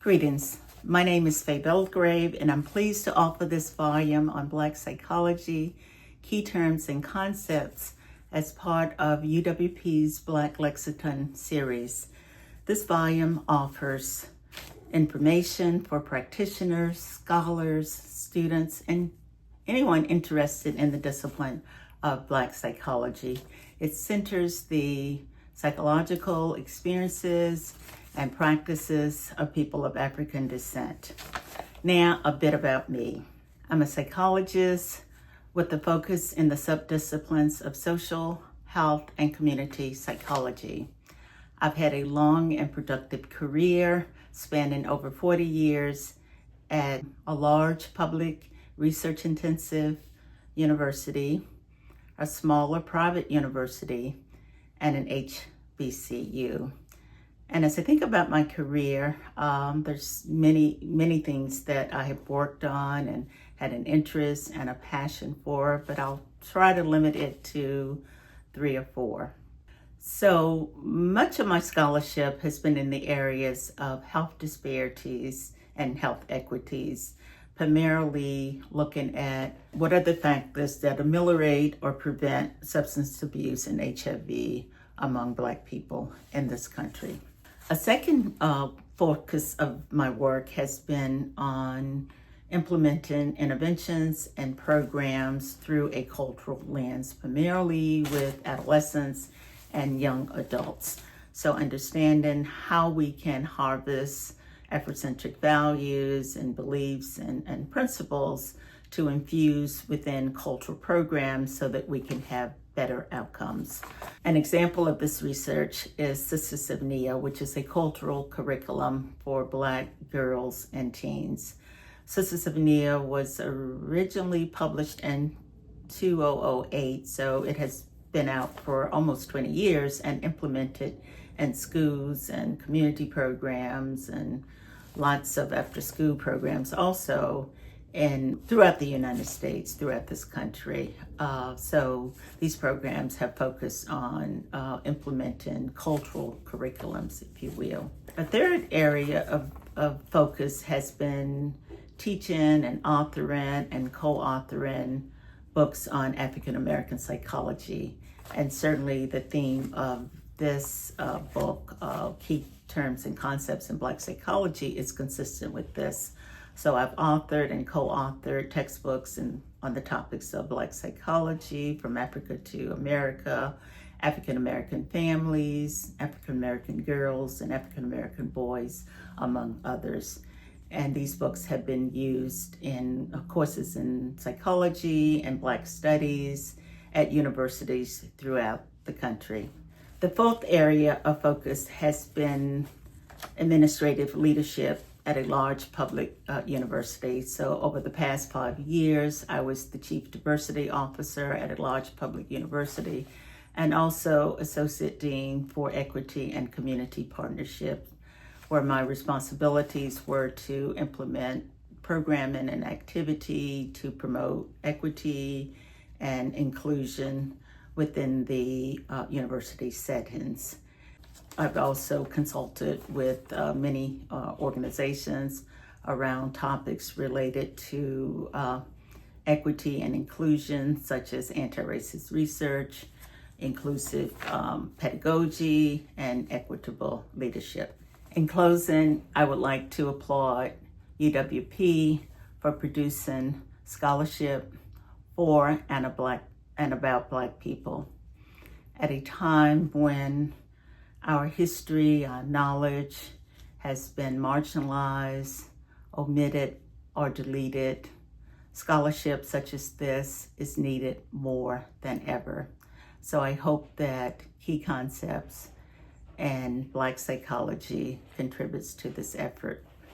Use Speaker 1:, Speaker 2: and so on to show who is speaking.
Speaker 1: Greetings. My name is Faye Belgrave, and I'm pleased to offer this volume on Black psychology, key terms and concepts as part of UWP's Black Lexicon series. This volume offers information for practitioners, scholars, students, and anyone interested in the discipline of Black psychology. It centers the psychological experiences and practices of people of African descent. Now, a bit about me. I'm a psychologist with a focus in the subdisciplines of social, health, and community psychology. I've had a long and productive career spanning over 40 years at a large public research-intensive university, a smaller private university, and an HBCU. And as I think about my career, there's many things that I have worked on and had an interest and a passion for, but I'll try to limit it to 3 or 4. So much of my scholarship has been in the areas of health disparities and health equities, primarily looking at what are the factors that ameliorate or prevent substance abuse and HIV among Black people in this country. A second focus of my work has been on implementing interventions and programs through a cultural lens, primarily with adolescents and young adults. So understanding how we can harvest Afrocentric values and beliefs and principles to infuse within cultural programs so that we can have better outcomes. An example of this research is Sisters of Nia, which is a cultural curriculum for Black girls and teens. Sisters of Nia was originally published in 2008, so it has been out for almost 20 years and implemented in schools and community programs and lots of after-school programs also and throughout the United States, throughout this country. So these programs have focused on implementing cultural curriculums, if you will. A third area of focus has been teaching and authoring and co-authoring books on African American psychology. And certainly the theme of this book, Key Terms and Concepts in Black Psychology, is consistent with this. So I've authored and co-authored textbooks on the topics of Black psychology, from Africa to America, African American families, African American girls, and African American boys, among others. And these books have been used in courses in psychology and Black studies at universities throughout the country. The fourth area of focus has been administrative leadership at a large public university. So over the past 5 years, I was the Chief Diversity Officer at a large public university and also Associate Dean for Equity and Community Partnership, where my responsibilities were to implement programming and activity to promote equity and inclusion within the university settings. I've also consulted with many organizations around topics related to equity and inclusion, such as anti-racist research, inclusive pedagogy, and equitable leadership. In closing, I would like to applaud UWP for producing scholarship for and about Black people at a time when our history, our knowledge has been marginalized, omitted, or deleted. Scholarship such as this is needed more than ever. So I hope that key concepts and Black psychology contributes to this effort.